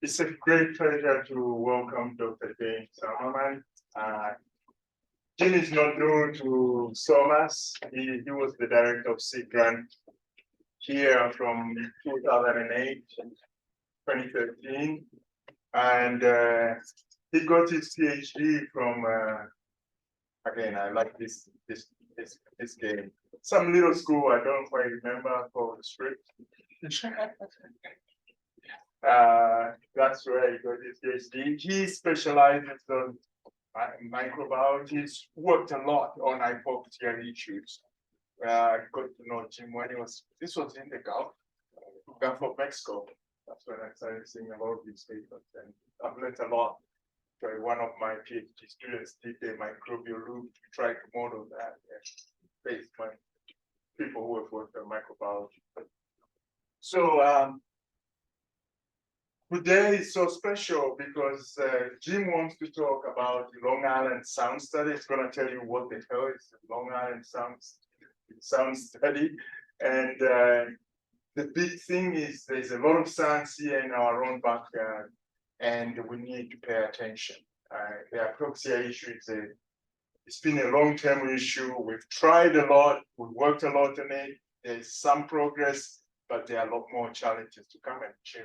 It's a great pleasure to welcome Dr. James Ammerman. Jim is not new to SoMAS. He was the director of Sea Grant here from 2008 to 2013. And he got his PhD from, again, I like this game. Some little school, I don't quite remember called the script. That's where he got his PhD. He specializes on microbiology. He's worked a lot on hypoxia issues. I got to know Jim when this was in the Gulf of Mexico. That's when I started seeing a lot of these papers, and I've learned a lot. So one of my PhD students did a microbial loop to try to model that based on people who have worked on microbiology. So today is so special because Jim wants to talk about the Long Island Sound Study. He's going to tell you what the hell is the Long Island Sound Study. And the big thing is there's a lot of science here in our own backyard, and we need to pay attention. The hypoxia issue it's been a long-term issue. We've tried a lot, we've worked a lot on it. There's some progress, but there are a lot more challenges to come, and Jim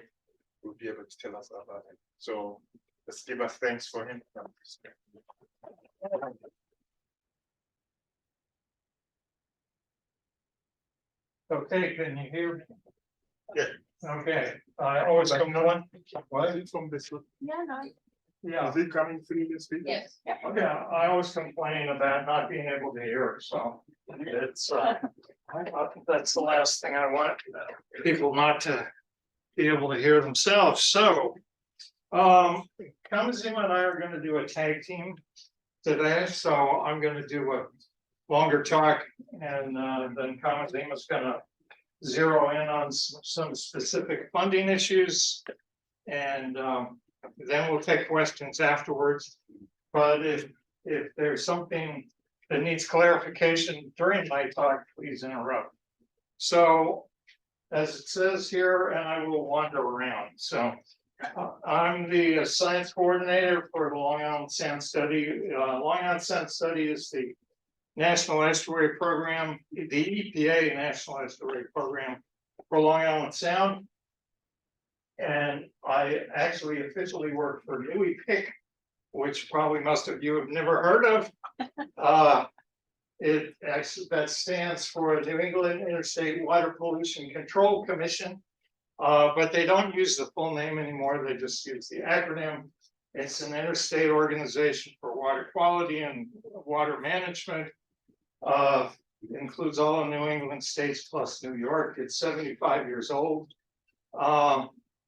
will be able to tell us about it. So let's give us thanks for him. Okay, can you hear me? Yeah. Okay, I always come on. Why is it from this one? Yeah, no. Yeah, Is it coming through this video? Yes. yeah, I always complain about not being able to hear, so it's, I think that's the last thing I want, people not to be able to hear themselves, so. Kamazima and I are gonna do a tag team today, so I'm gonna do a longer talk, and then Kamazima's gonna zero in on some specific funding issues. And then we'll take questions afterwards. But if there's something that needs clarification during my talk, please interrupt. So as it says here, and I will wander around. So I'm the science coordinator for the Long Island Sound Study. Long Island Sound Study is the National Estuary Program, the EPA National Estuary Program for Long Island Sound. And I actually officially work for NEIWPCC, which probably most of you have never heard of. That stands for New England Interstate Water Pollution Control Commission. But they don't use the full name anymore, they just use the acronym. It's an interstate organization for water quality and water management. Includes all of New England states plus New York. It's 75 years old.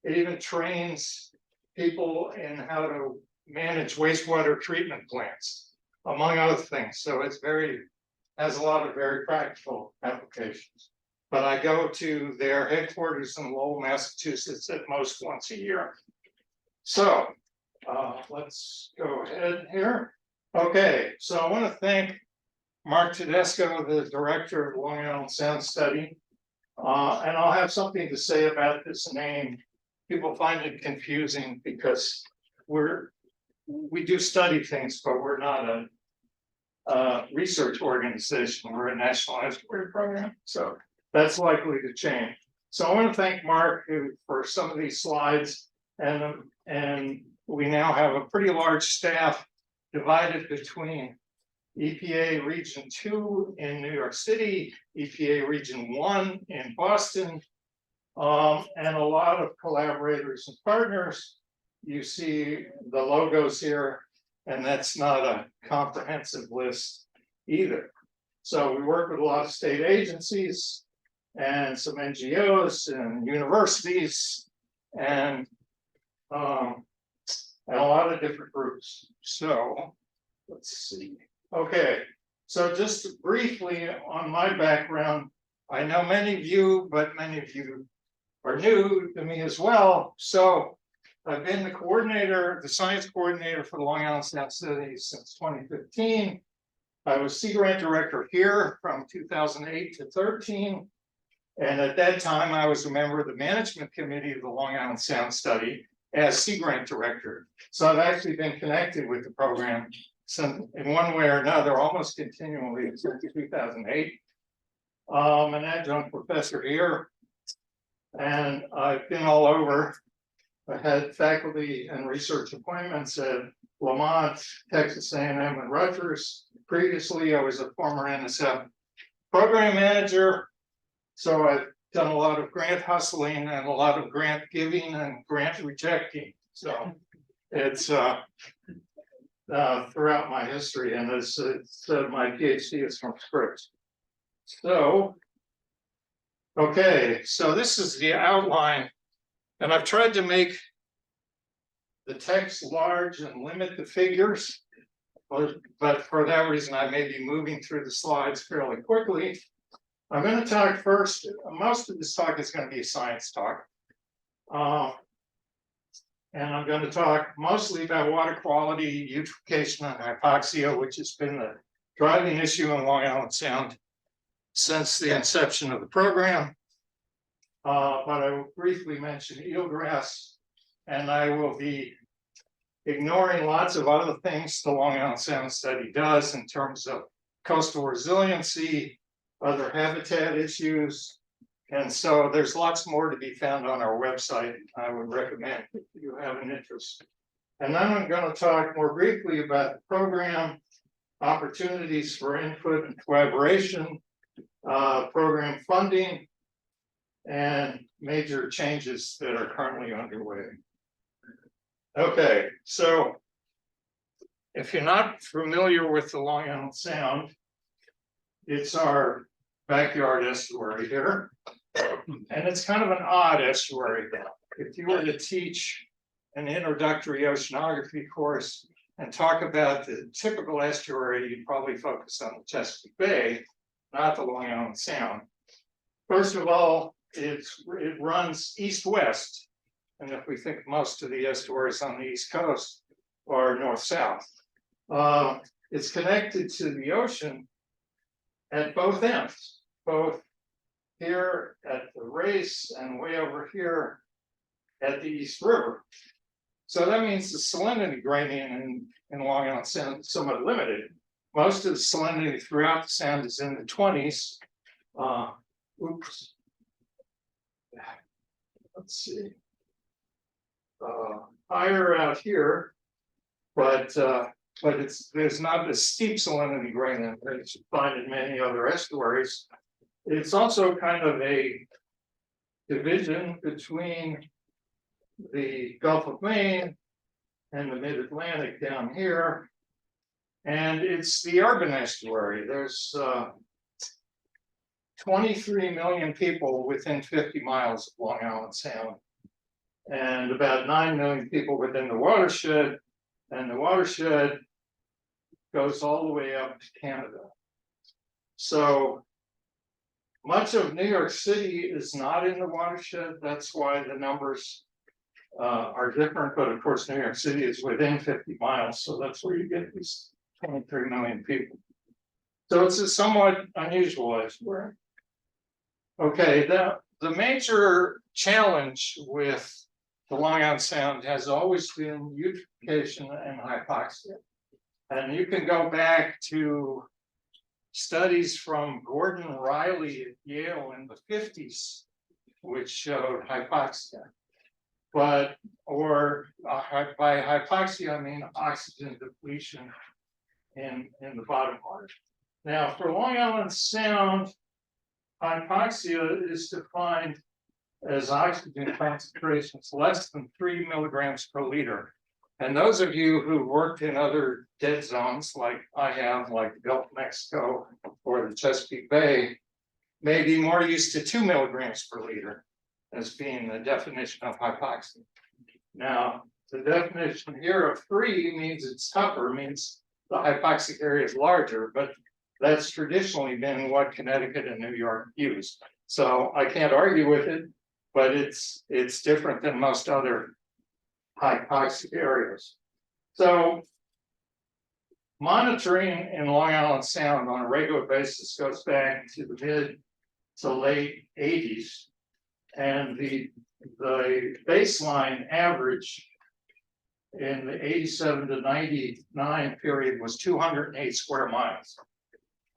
It even trains people in how to manage wastewater treatment plants, among other things. So it's has a lot of very practical applications. But I go to their headquarters in Lowell, Massachusetts at most once a year. So let's go ahead here. Okay, so I want to thank Mark Tedesco, the director of Long Island Sound Study. And I'll have something to say about this name. People find it confusing because we do study things, but we're not a research organization. We're a National Estuary Program. So that's likely to change. So I want to thank Mark for some of these slides. And we now have a pretty large staff divided between EPA Region 2 in New York City, EPA Region 1 in Boston, and a lot of collaborators and partners. You see the logos here, and that's not a comprehensive list either. So we work with a lot of state agencies and some NGOs and universities and a lot of different groups. So let's see. Okay, so just briefly on my background, I know many of you, but many of you are new to me as well. So I've been the science coordinator for the Long Island Sound Study since 2015. I was Sea Grant Director here from 2008 to 13. And at that time, I was a member of the management committee of the Long Island Sound Study. as Sea Grant Director. So I've actually been connected with the program since, in one way or another, almost continually since 2008. I'm an adjunct professor here, and I've been all over. I had faculty and research appointments at Lamont, Texas A&M, and Rutgers. Previously, I was a former NSF program manager, so I've done a lot of grant hustling and a lot of grant giving and grant rejecting. So it's throughout my history, and it's my PhD is from Scripps. So, okay, so this is the outline, and I've tried to make the text large and limit the figures, but for that reason, I may be moving through the slides fairly quickly. I'm going to talk first. Most of this talk is going to be a science talk. And I'm going to talk mostly about water quality, eutrophication, and hypoxia, which has been the driving issue in Long Island Sound since the inception of the program. But I will briefly mention eelgrass, and I will be ignoring lots of other things the Long Island Sound study does in terms of coastal resiliency, other habitat issues. And so there's lots more to be found on our website. I would recommend if you have an interest. And then I'm going to talk more briefly about the program, opportunities for input and collaboration, program funding, and major changes that are currently underway. Okay, so if you're not familiar with the Long Island Sound, it's our backyard estuary here. And it's kind of an odd estuary. If you were to teach an introductory oceanography course and talk about the typical estuary, you'd probably focus on the Chesapeake Bay, not the Long Island Sound. First of all, it runs east-west. And if we think most of the estuaries on the East Coast are north-south, it's connected to the ocean at both ends, both here at the race and way over here at the East River. So that means the salinity gradient in Long Island Sound is somewhat limited. Most of the salinity throughout the sound is in the 20s. Let's see. Higher out here, but there's not a steep salinity gradient that you find in many other estuaries. It's also kind of a division between the Gulf of Maine and the Mid-Atlantic down here. And it's the urban estuary. There's 23 million people within 50 miles of Long Island Sound, and about 9 million people within the watershed. And the watershed goes all the way up to Canada. So much of New York City is not in the watershed. That's why the numbers are different. But of course, New York City is within 50 miles. So that's where you get these 23 million people. So it's a somewhat unusual estuary. Okay, the major challenge with the Long Island Sound has always been eutrophication and hypoxia. And you can go back to studies from Gordon Riley at Yale in the 50s, which showed hypoxia. But, by hypoxia, I mean oxygen depletion in the bottom water. Now, for Long Island Sound, hypoxia is defined as oxygen concentrations less than 3 milligrams per liter. And those of you who worked in other dead zones, like I have, like the Gulf of Mexico or the Chesapeake Bay, may be more used to 2 milligrams per liter as being the definition of hypoxia. Now, the definition here of 3 means it's tougher, means the hypoxic area is larger, but that's traditionally been what Connecticut and New York use. So I can't argue with it, but it's different than most other hypoxic areas. So monitoring in Long Island Sound on a regular basis goes back to the mid to late 80s. And the the baseline average in the 87 to 99 period was 208 square miles.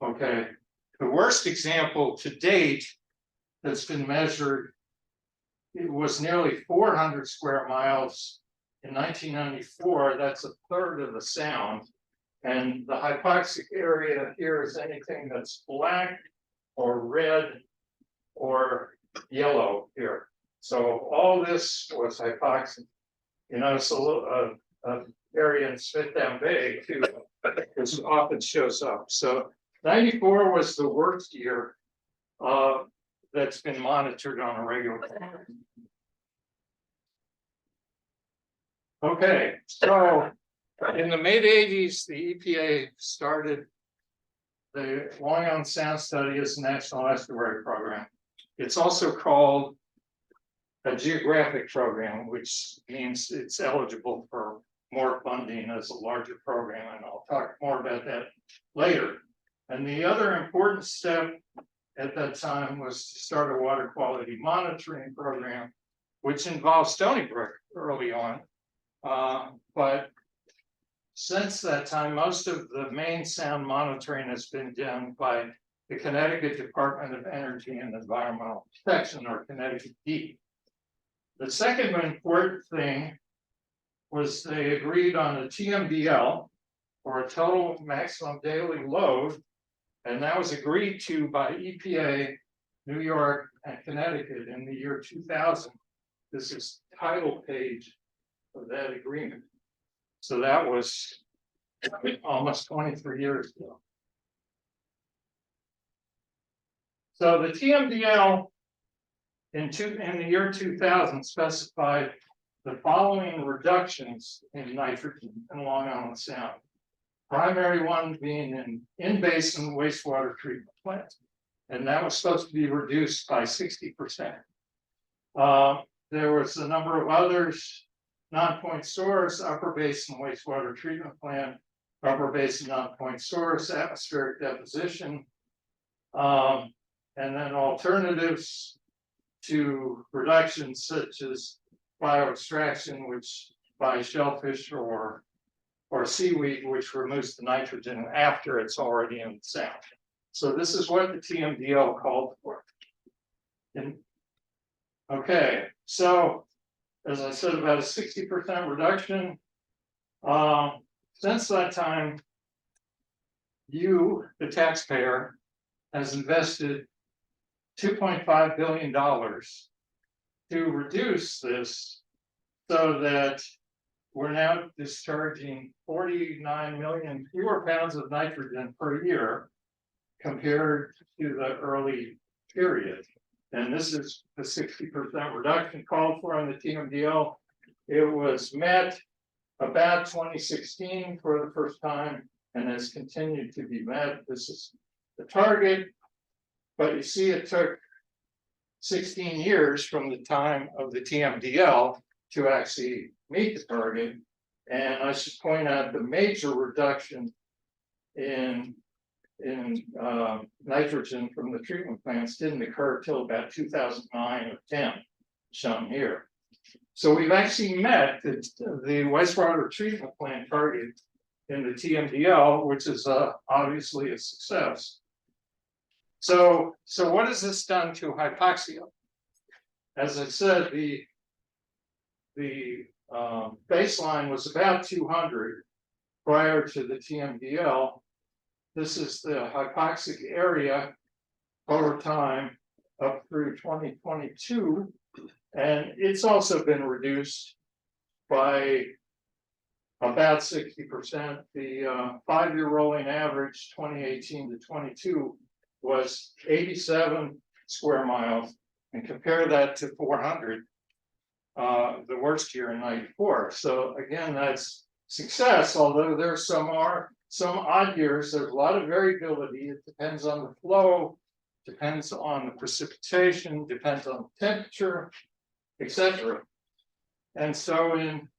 Okay, the worst example to date that's been measured, it was nearly 400 square miles in 1994. That's a third of the sound. And the hypoxic area here is anything that's black or red or yellow here. So all this was hypoxic. You know, it's a little area in Smithtown Bay too, which often shows up. So 94 was the worst year that's been monitored on a regular basis. Okay, so in the mid-80s, the EPA started the Long Island Sound Study as a National Estuary Program. It's also called a geographic program, which means it's eligible for more funding as a larger program, and I'll talk more about that later. And the other important step at that time was to start a water quality monitoring program, which involved Stony Brook early on. But since that time, most of the main sound monitoring has been done by the Connecticut Department of Energy and Environmental Protection, or Connecticut DEP. The second important thing was they agreed on a TMDL, or a total maximum daily load, and that was agreed to by EPA, New York, and Connecticut in the year 2000. This is the title page of that agreement. So that was almost 23 years ago. So the TMDL in the year 2000 specified the following reductions in nitrogen in Long Island Sound. Primary one being in-basin wastewater treatment plants, and that was supposed to be reduced by 60%. There was a number of others: non-point source, upper basin wastewater treatment plant, upper basin non-point source, atmospheric deposition, and then alternatives to reductions such as bioextraction, which by shellfish or seaweed, which removes the nitrogen after it's already in the sound. So this is what the TMDL called for. Okay, so as I said, about a 60% reduction. Since that time, you, the taxpayer, has invested $2.5 billion to reduce this, so that we're now discharging 49 million fewer pounds of nitrogen per year compared to the early period. And this is the 60% reduction called for in the TMDL. It was met about 2016 for the first time, and has continued to be met. This is the target, but you see it took 16 years from the time of the TMDL to actually meet the target. And I should point out the major reduction in nitrogen from the treatment plants didn't occur till about 2009 or 10, shown here. So we've actually met the wastewater treatment plant target in the TMDL, which is obviously a success. So what has this done to hypoxia? As I said, the baseline was about 200 prior to the TMDL. This is the hypoxic area over time up through 2022, and it's also been reduced by about 60%. The 5-year rolling average, 2018 to 22, was 87 square miles, and compare that to 400, the worst year in 94. So again, that's success, although there's some odd years. There's a lot of variability. It depends on the flow, depends on the precipitation, depends on the temperature, etc. And so in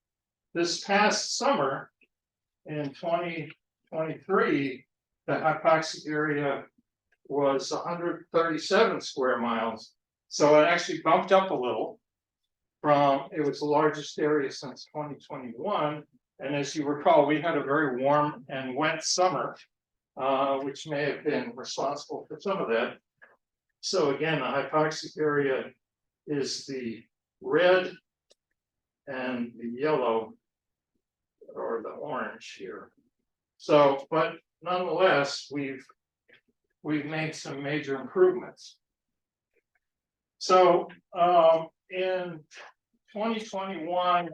this past summer, in 2023, the hypoxic area was 137 square miles. So it actually bumped up a little. it was the largest area since 2021. And as you recall, we had a very warm and wet summer, which may have been responsible for some of that. So again, the hypoxic area is the red and the yellow or the orange here. So, but nonetheless, we've made some major improvements. So in 2021,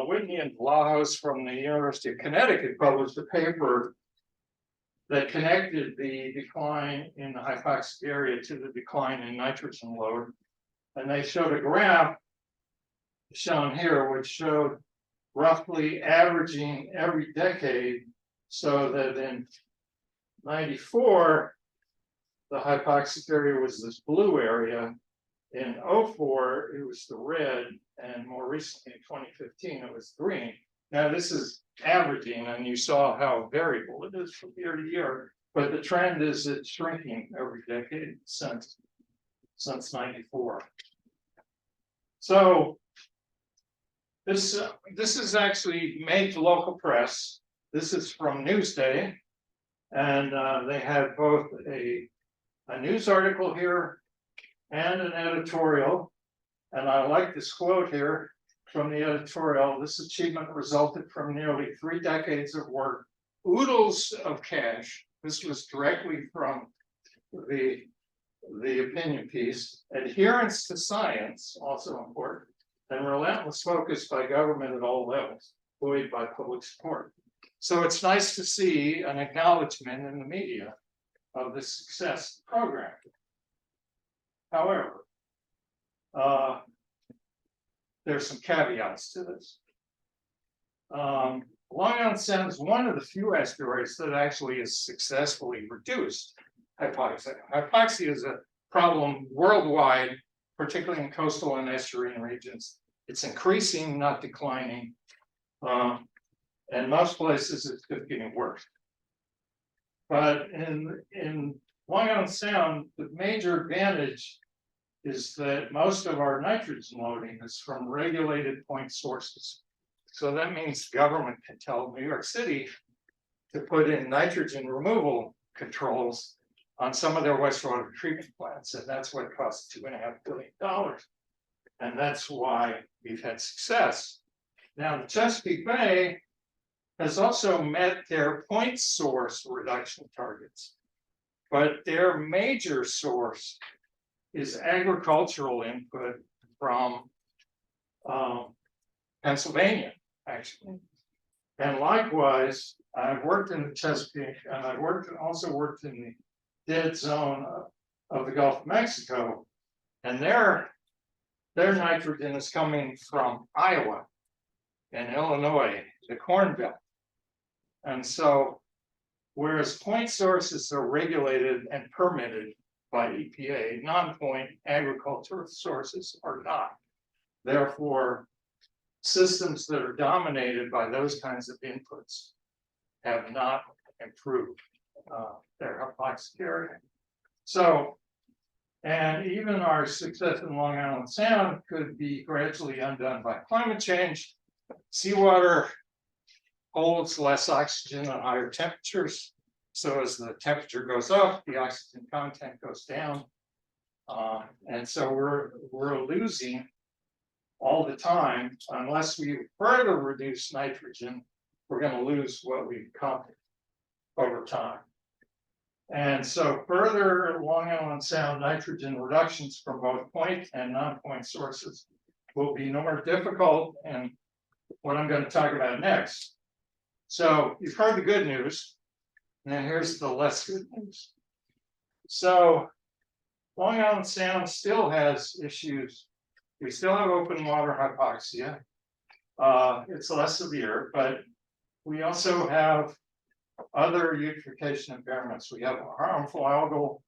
Whitney and Vlahos from the University of Connecticut published a paper that connected the decline in the hypoxic area to the decline in nitrogen load. And they showed a graph shown here, which showed roughly averaging every decade, so that in 94, the hypoxic area was this blue area. In 04, it was the red, and more recently in 2015, it was green. Now this is averaging, and you saw how variable it is from year to year, but the trend is it's shrinking every decade since 94. So this is actually made to local press. This is from Newsday, and they had both a news article here and an editorial. And I like this quote here from the editorial: "This achievement resulted from nearly 3 decades of work, oodles of cash." This was directly from the opinion piece. "Adherence to science," also important, "and relentless focus by government at all levels, buoyed by public support." So it's nice to see an acknowledgement in the media of the success of the program. However, there's some caveats to this. Long Island Sound is one of the few estuaries that actually has successfully reduced hypoxia. Hypoxia is a problem worldwide, particularly in coastal and estuarine regions. It's increasing, not declining. And most places it's just getting worse. But in Long Island Sound, the major advantage is that most of our nitrogen loading is from regulated point sources. So that means government can tell New York City to put in nitrogen removal controls on some of their wastewater treatment plants, and that's what costs $2.5 billion. And that's why we've had success. Now, the Chesapeake Bay has also met their point source reduction targets, but their major source is agricultural input from Pennsylvania, actually. And likewise, I've worked in the Chesapeake, and I've also worked in the dead zone of the Gulf of Mexico, and their nitrogen is coming from Iowa and Illinois, the Corn Belt. And so, whereas point sources are regulated and permitted by EPA, non-point agricultural sources are not. Therefore, systems that are dominated by those kinds of inputs have not improved their hypoxic area. So, and even our success in Long Island Sound could be gradually undone by climate change. Seawater holds less oxygen at higher temperatures. So as the temperature goes up, the oxygen content goes down. And so we're losing all the time. Unless we further reduce nitrogen, we're going to lose what we've covered over time. And so further Long Island Sound nitrogen reductions from both point and non-point sources will be more difficult, and what I'm going to talk about next. So you've heard the good news. Now here's the less good news. So Long Island Sound still has issues. We still have open water hypoxia. It's less severe, but we also have other eutrophication impairments. We have harmful algal,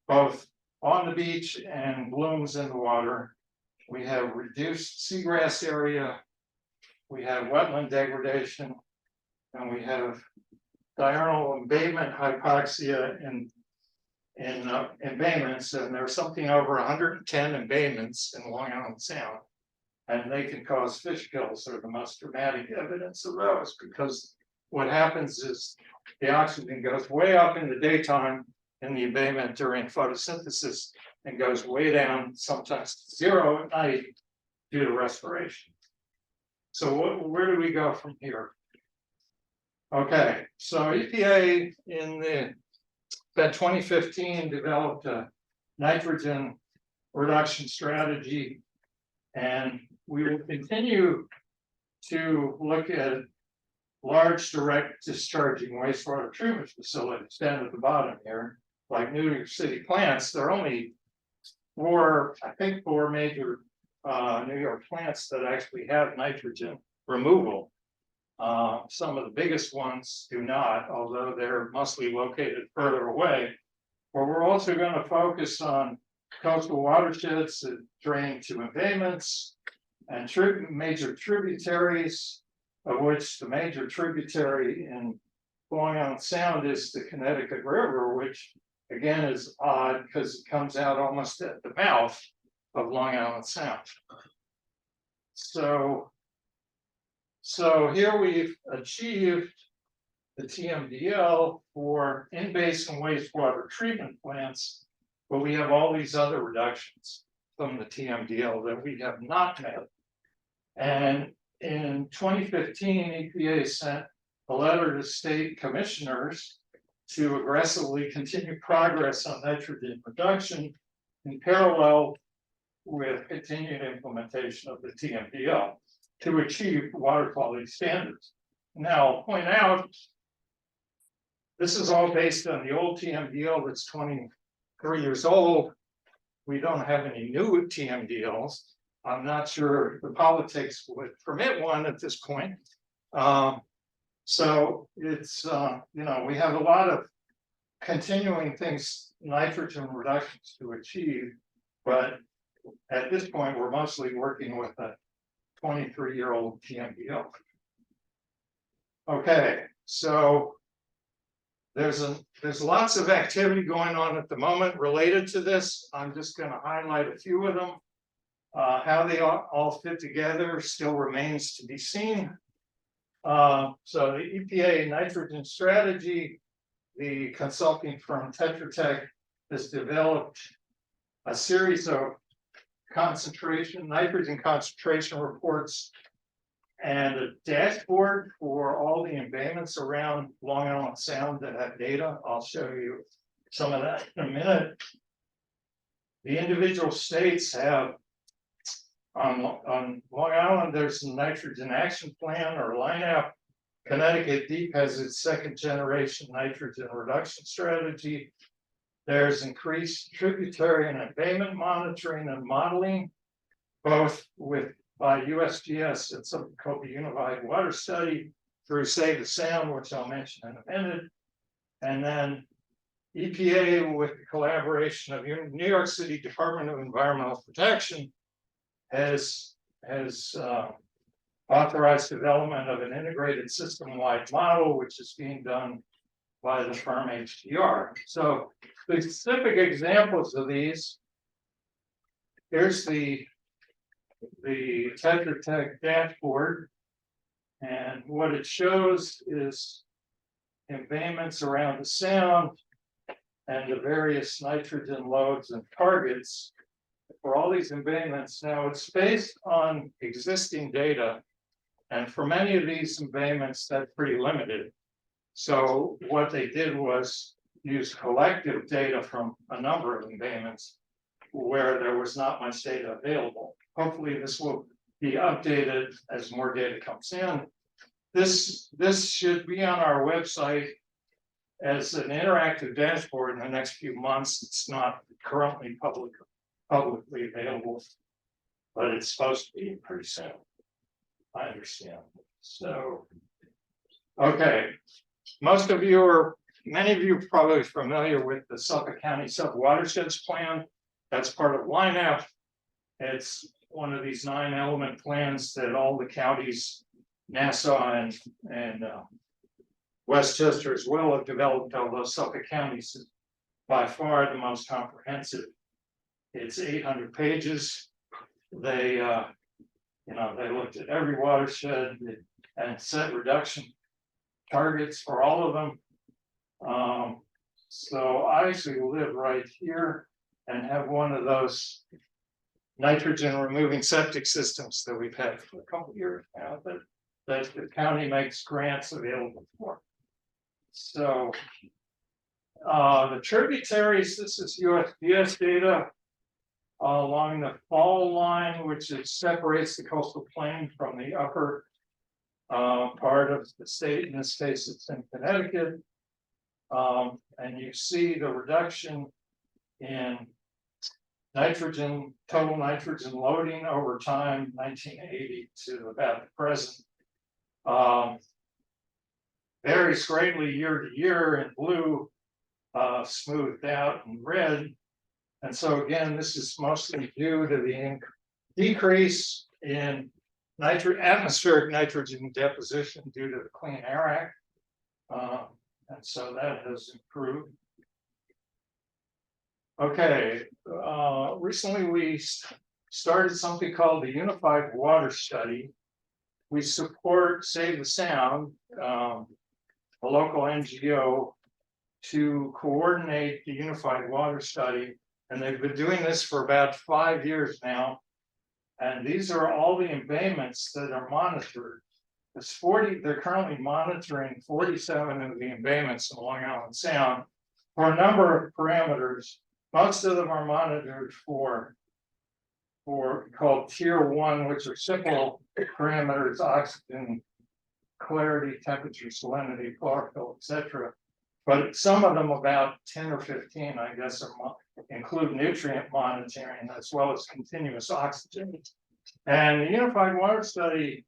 both on the beach and blooms in the water. We have reduced seagrass area. We have wetland degradation, and we have diurnal embayment hypoxia in embayments, and there's something over 110 embayments in Long Island Sound. And they can cause fish kills, are the most dramatic evidence of those, because what happens is the oxygen goes way up in the daytime in the embayment during photosynthesis and goes way down, sometimes to zero at night due to respiration. So where do we go from here? Okay, so EPA in 2015 developed a nitrogen reduction strategy, and we will continue to look at large direct discharging wastewater treatment facilities down at the bottom here, like New York City plants. There are only four major New York plants that actually have nitrogen removal. Some of the biggest ones do not, although they're mostly located further away. But we're also going to focus on coastal watersheds that drain to embayments and major tributaries, of which the major tributary in Long Island Sound is the Connecticut River, which again is odd because it comes out almost at the mouth of Long Island Sound. So here we've achieved the TMDL for in-basin wastewater treatment plants, but we have all these other reductions from the TMDL that we have not met. And in 2015, EPA sent a letter to state commissioners to aggressively continue progress on nitrogen reduction in parallel with continued implementation of the TMDL to achieve water quality standards. Now, I'll point out, this is all based on the old TMDL that's 23 years old. We don't have any new TMDLs. I'm not sure the politics would permit one at this point. So it's, we have a lot of continuing things, nitrogen reductions to achieve, but at this point, we're mostly working with a 23-year-old TMDL. Okay, so there's lots of activity going on at the moment related to this. I'm just going to highlight a few of them. How they all fit together still remains to be seen. So the EPA nitrogen strategy, the consulting firm Tetra Tech has developed a series of nitrogen concentration reports and a dashboard for all the embayments around Long Island Sound that have data. I'll show you some of that in a minute. The individual states have, on Long Island, there's a nitrogen action plan or lineup. Connecticut Deep has its second generation nitrogen reduction strategy. There's increased tributary and embayment monitoring and modeling, both by USGS and something called the Unified Water Study through Save the Sound, which I'll mention in a minute. And then EPA, with the collaboration of New York City Department of Environmental Protection, has authorized development of an integrated system-wide model, which is being done by the firm HDR. So the specific examples of these, here's the Tetra Tech dashboard, and what it shows is embayments around the sound and the various nitrogen loads and targets for all these embayments. Now it's based on existing data, and for many of these embayments, that's pretty limited. So what they did was use collective data from a number of embayments where there was not much data available. Hopefully this will be updated as more data comes in. This should be on our website as an interactive dashboard in the next few months. It's not currently publicly available, but it's supposed to be pretty soon, I understand. So, okay. Many of you are probably familiar with the Suffolk County Sub-Watersheds Plan. That's part of LINAF. It's one of these 9-element plans that all the counties, Nassau and Westchester as well have developed, although Suffolk County is by far the most comprehensive. It's 800 pages. They You know, they looked at every watershed and set reduction targets for all of them. So I actually live right here and have one of those nitrogen removing septic systems that we've had for a couple of years now that the county makes grants available for. So the tributaries, this is USDS data along the fall line, which separates the coastal plain from the upper part of the state. In this case, it's in Connecticut. And you see the reduction in nitrogen, total nitrogen loading over time, 1980 to about the present. Varies greatly year to year in blue, smoothed out in red. And so again, this is mostly due to the decrease in atmospheric nitrogen deposition due to the Clean Air Act. And so that has improved. Okay, recently we started something called the Unified Water Study. We support Save the Sound, a local NGO, to coordinate the Unified Water Study. And they've been doing this for about 5 years now. And these are all the embayments that are monitored. It's 40, they're currently monitoring 47 of the embayments in Long Island Sound for a number of parameters. Most of them are monitored for called tier 1, which are simple parameters: oxygen, clarity, temperature, salinity, chlorophyll, etc. But some of them, about 10 or 15, I guess, include nutrient monitoring as well as continuous oxygen. And the Unified Water Study,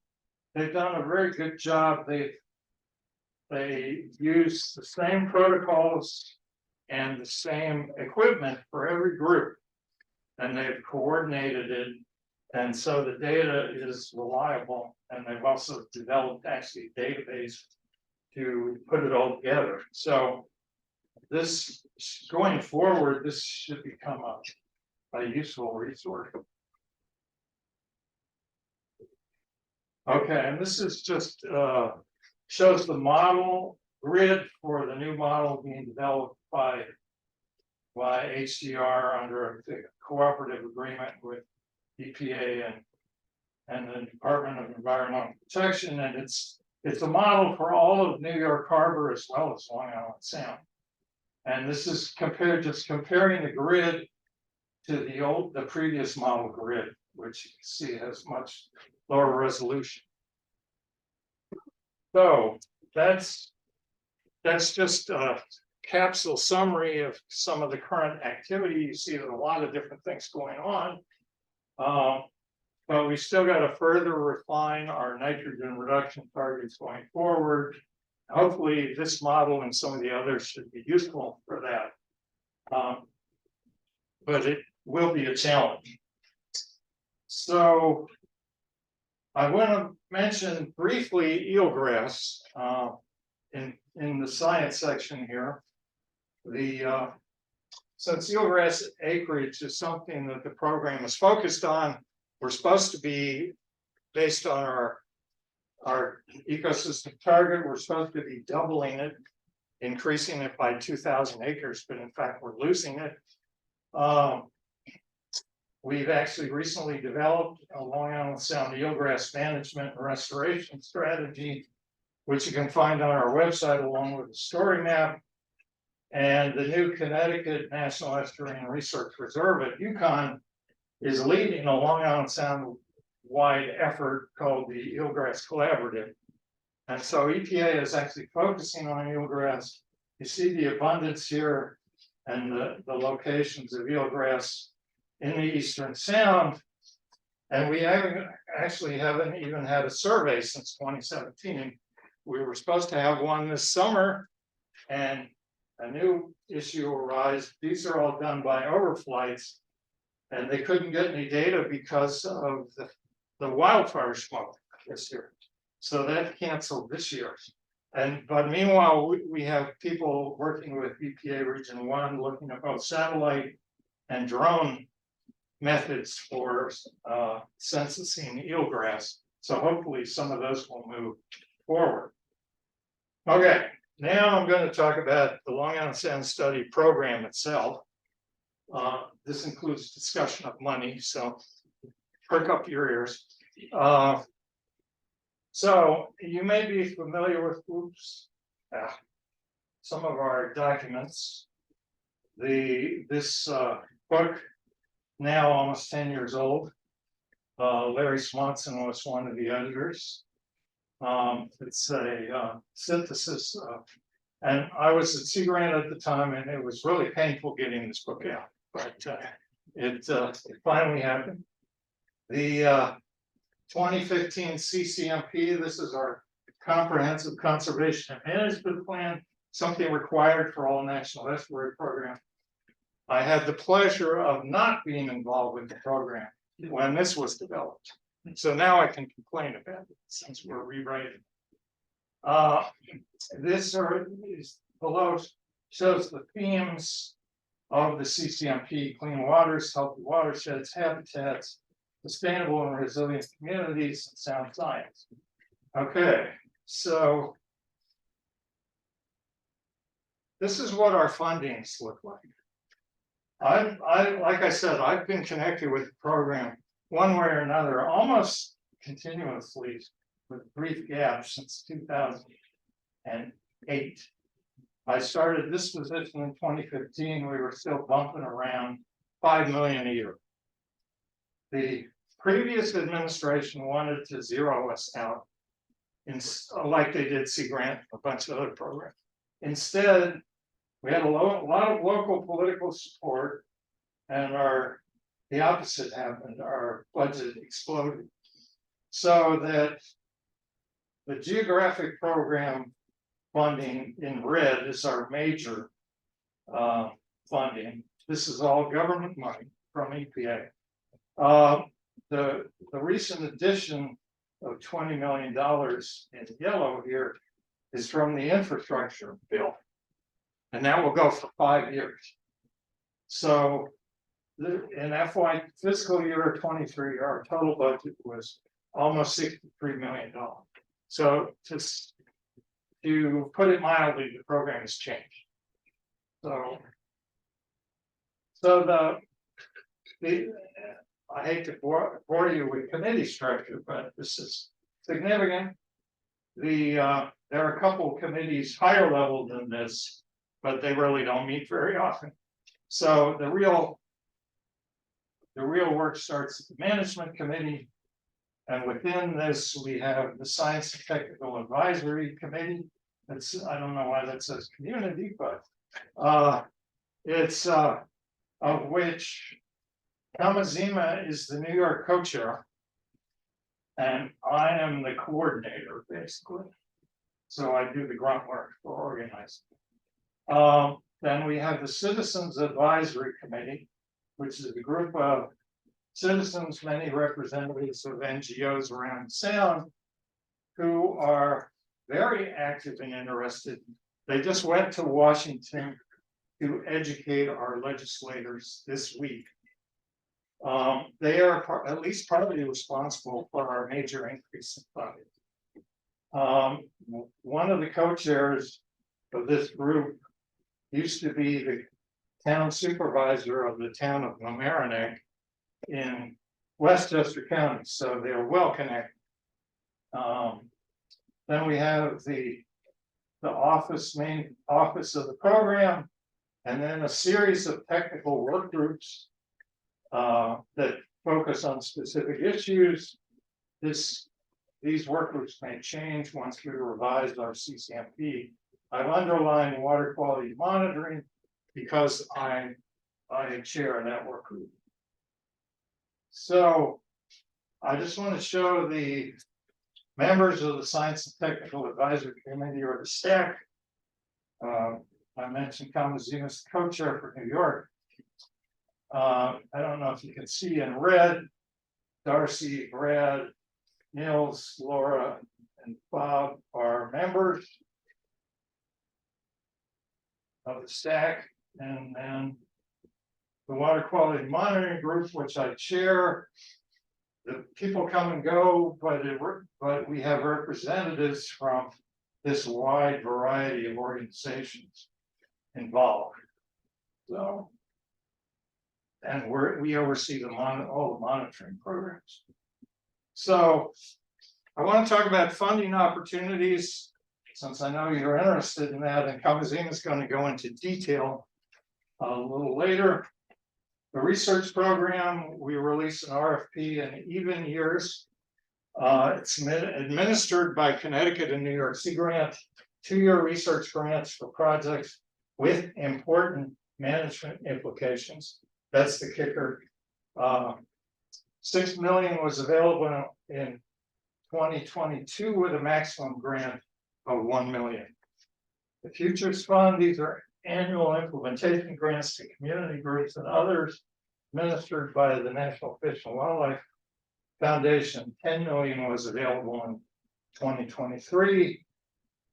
they've done a very good job. They use the same protocols and the same equipment for every group, and they've coordinated it. And so the data is reliable, and they've also developed actually a database to put it all together. So this, going forward, this should become a useful resource. Okay, and this is just shows the model grid for the new model being developed by HDR under a cooperative agreement with EPA and the Department of Environmental Protection. And it's a model for all of New York Harbor as well as Long Island Sound. And this is just comparing the grid to the previous model grid, which you can see has much lower resolution. So that's just a capsule summary of some of the current activity. You see there's a lot of different things going on. But we still got to further refine our nitrogen reduction targets going forward. Hopefully this model and some of the others should be useful for that. But it will be a challenge. So I want to mention briefly eelgrass in the science section here. Since eelgrass acreage is something that the program is focused on, we're supposed to be, based on our ecosystem target, we're supposed to be doubling it, increasing it by 2,000 acres, but in fact, we're losing it. We've actually recently developed a Long Island Sound eelgrass management and restoration strategy, which you can find on our website along with the story map. And the new Connecticut National Estuary Research Reserve at UConn is leading a Long Island Sound wide effort called the Eelgrass Collaborative. And so EPA is actually focusing on eelgrass. You see the abundance here and the locations of eelgrass in the Eastern Sound. And we haven't even had a survey since 2017. We were supposed to have one this summer, and a new issue arose. These are all done by overflights, and they couldn't get any data because of the wildfire smoke this year. So that canceled this year. But meanwhile, we have people working with EPA Region 1 looking at both satellite and drone methods for censusing eelgrass. So hopefully some of those will move forward. Okay, now I'm going to talk about the Long Island Sound Study Program itself. This includes discussion of money, so perk up your ears. So you may be familiar with some of our documents. This book, now almost 10 years old. Larry Swanson was one of the editors. It's a synthesis of, and I was at Sea Grant at the time, and it was really painful getting this book out, but it finally happened. The 2015 CCMP, this is our Comprehensive Conservation and Management Plan, something required for all National Estuary Program. I had the pleasure of not being involved with the program when this was developed. So now I can complain about it since we're rewriting. This is below shows the themes of the CCMP: clean waters, healthy watersheds, habitats, sustainable and resilient communities, and sound science. Okay, so this is what our fundings look like. Like I said, I've been connected with the program one way or another, almost continuously, with brief gaps since 2008. I started this position in 2015. We were still bumping around 5 million a year. The previous administration wanted to zero us out, like they did Sea Grant, a bunch of other programs. Instead, we had a lot of local political support, and the opposite happened. Our budget exploded, so that the Geographic Program funding in red is our major funding. This is all government money from EPA. The recent addition of $20 million in yellow here is from the infrastructure bill, and that will go for 5 years. So in FY fiscal year 23, our total budget was almost $63 million. So to put it mildly, the program has changed. So I hate to bore you with committee structure, but this is significant. There are a couple of committees higher level than this, but they really don't meet very often. So the real work starts at the management committee, and within this we have the Science and Technical Advisory Committee. I don't know why that says community, but it's of which Kamazima is the New York co-chair, and I am the coordinator, basically. So I do the grunt work for organizing. Then we have the Citizens Advisory Committee, which is a group of citizens, many representatives of NGOs around Sound, who are very active and interested. They just went to Washington to educate our legislators this week. They are at least partly responsible for our major increase in funding. One of the co-chairs of this group used to be the town supervisor of the town of Ammerman in Westchester County, so they're well connected. Then we have the main office of the program, and then a series of technical work groups that focus on specific issues. These work groups may change once we revise our CCMP. I've underlined water quality monitoring because I chair that work group. So I just want to show the members of the Science and Technical Advisory Committee, or the STAC. I mentioned Kamazima's co-chair for New York. I don't know if you can see in red, Darcy, Brad, Nils, Laura, and Bob are members of the STAC, and then the water quality monitoring group, which I chair. The people come and go, but we have representatives from this wide variety of organizations involved. So, and we oversee all the monitoring programs. So I want to talk about funding opportunities, since I know you're interested in that, and Kavazim is going to go into detail a little later. The research program, we release an RFP in even years. It's administered by Connecticut and New York Sea Grant, 2-year research grants for projects with important management implications. That's the kicker. $6 million was available in 2022 with a maximum grant of $1 million. The Futures Fund, these are annual implementation grants to community groups and others administered by the National Fish and Wildlife Foundation. $10 million was available in 2023.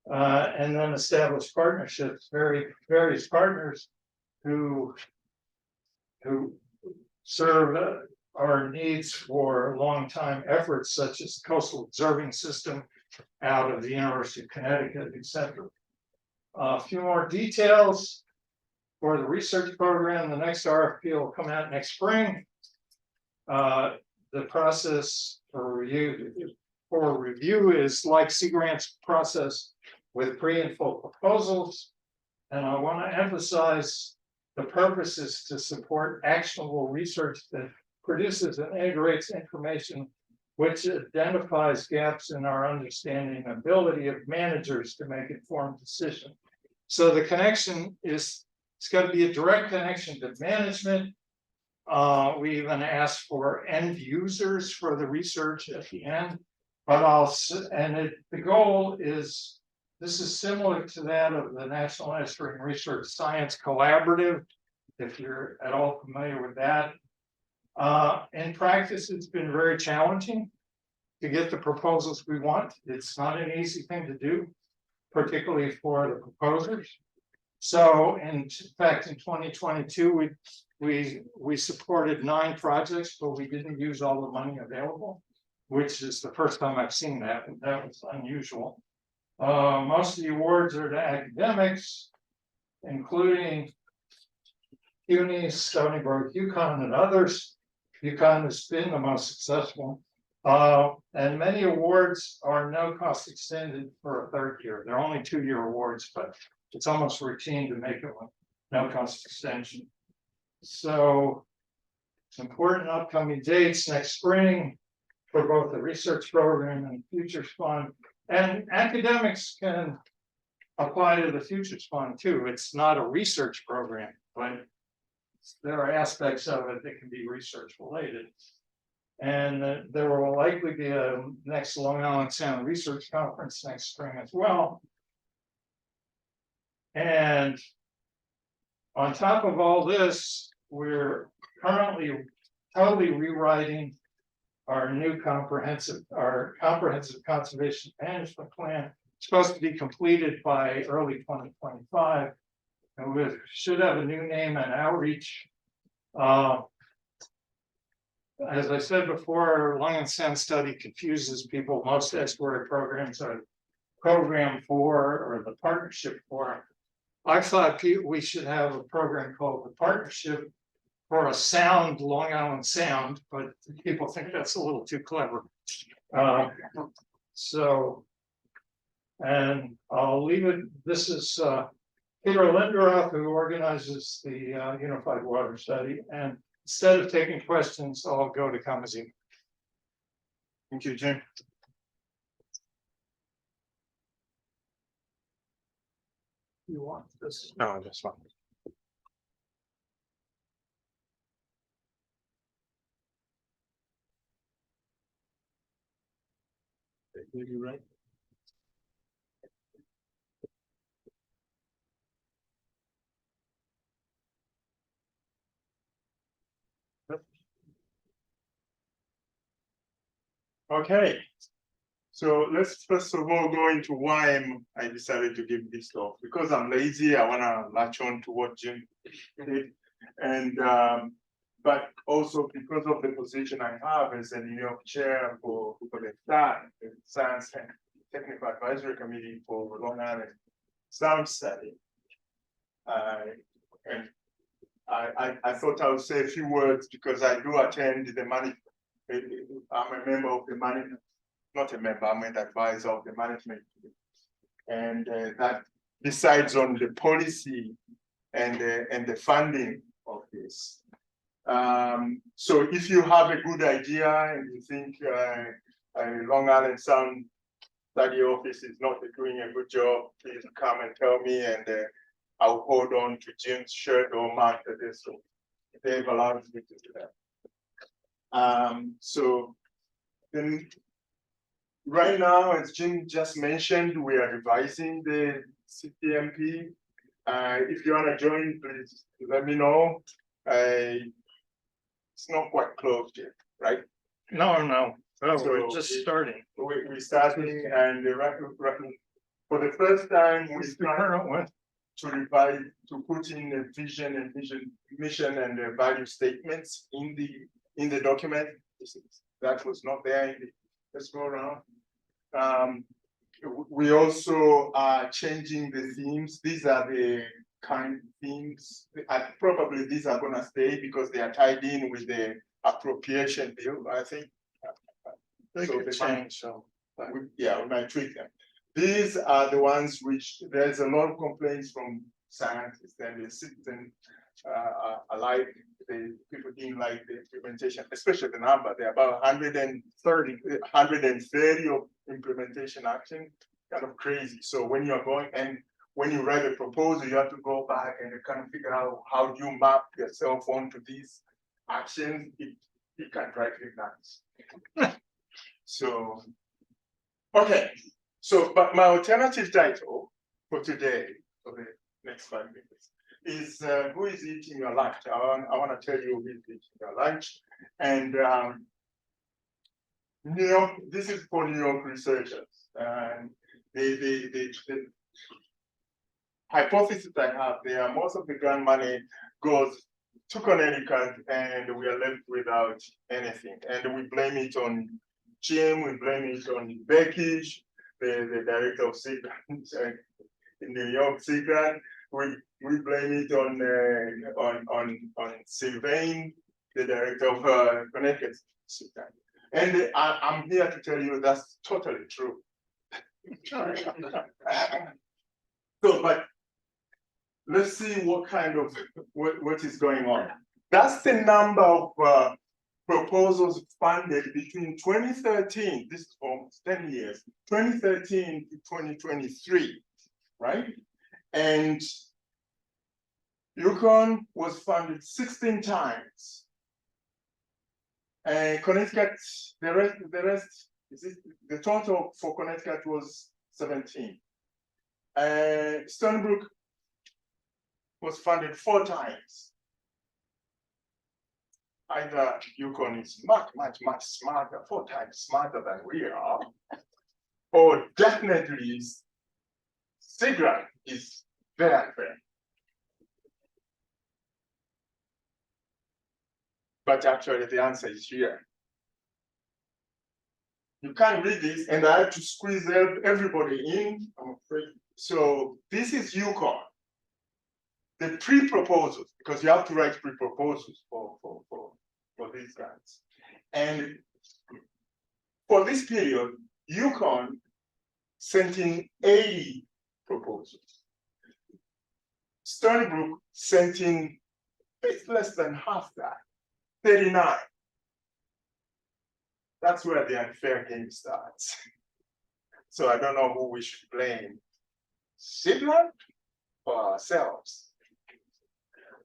And then established partnerships, various partners who serve our needs for long-time efforts, such as the Coastal Observing System out of the University of Connecticut, etc. A few more details for the research program. The next RFP will come out next spring. The process for review is like Sea Grant's process with pre and full proposals. And I want to emphasize the purpose is to support actionable research that produces and integrates information which identifies gaps in our understanding and ability of managers to make informed decisions. So the connection is, it's got to be a direct connection to management. We even asked for end users for the research at the end, but also, the goal is, this is similar to that of the National Estuary Research Science Collaborative, if you're at all familiar with that. In practice, it's been very challenging to get the proposals we want. It's not an easy thing to do, particularly for the proposers. So, in fact, in 2022, we supported 9 projects, but we didn't use all the money available, which is the first time I've seen that, and that was unusual. Most of the awards are to academics, including CUNY, Stony Brook, UConn, and others. UConn has been the most successful. And many awards are no cost extended for a 3rd year. They're only 2-year awards, but it's almost routine to make it no cost extension. So it's important upcoming dates next spring for both the research program and Futures Fund. And academics can apply to the Futures Fund too. It's not a research program, but there are aspects of it that can be research related. And there will likely be a next Long Island Sound Research Conference next spring as well. And on top of all this, we're currently totally rewriting our comprehensive conservation management plan. It's supposed to be completed by early 2025. And we should have a new name and outreach. As I said before, Long Island Sound Study confuses people. Most estuary programs are program for or the partnership for. I thought we should have a program called the Partnership for a Sound Long Island Sound, but people think that's a little too clever. And I'll leave it. This is Peter Linderoth, who organizes the Unified Water Study. And instead of taking questions, I'll go to Kamazim. Thank you, Jim. You want this? No, that's fine. You right? Okay, so let's first of all go into why I decided to give this talk. Because I'm lazy, I want to latch on to what Jim did. And but also because of the position I have as a New York chair for the Science and Technical Advisory Committee for Long Island Sound Study. And I thought I would say a few words because I do attend the management. I'm a member of the management, not a member, I'm an advisor of the management. And that decides on the policy and the funding of this. So if you have a good idea and you think Long Island Sound Study Office is not doing a good job, please come and tell me, and I'll hold on to Jim's shirt or mark this. So they've allowed me to do that. So then right now, as Jim just mentioned, we are revising the CTMP. If you want to join, please let me know. It's not quite closed yet, right? No. Oh, So we're just starting. We're starting, and for the first time, we start to revise, to put in the vision and mission and the value statements in the document. That was not there in the first go around. We also are changing the themes. These are the kind of themes. Probably these are going to stay because they are tied in with the appropriation bill, I think. They So could they change, so. we might tweak them. These are the ones which there's a lot of complaints from scientists and the citizens alike. The people didn't like the implementation, especially the number. There are about 130 of implementation action, kind of crazy. So when you're going and when you write a proposal, you have to go back and kind of figure out how you map yourself onto these actions. It can drive you nuts. So, okay. So, but my alternative title for today, for the next 5 minutes, is who is eating your lunch? I want to tell you who is eating your lunch. And New York, this is for New York researchers. And the hypothesis I have there, most of the grant money goes to Connecticut and we are left without anything. And we blame it on Jim, we blame it on Becky, the director of Sea Grant in New York, Sea Grant. We blame it on Sylvain, the director of Connecticut Sea Grant. And I'm here to tell you that's totally true. So, but let's see what kind of what is going on. That's the number of proposals funded between 2013, this is almost 10 years, 2013 to 2023, right? And Yukon was funded 16 times. And Connecticut, the rest, the total for Connecticut was 17. Stony Brook was funded 4 times. Either Yukon is much smarter, 4 times smarter than we are, or definitely Sea Grant is very unfair. But actually the answer is here. You can't read this, and I have to squeeze everybody in, I'm afraid. So this is Yukon. The pre-proposals, because you have to write pre-proposals for these grants. And for this period, Yukon sent in 80 proposals. Stony Brook sent in less than half that, 39. That's where the unfair game starts. So I don't know who we should blame, Sea Grant or ourselves.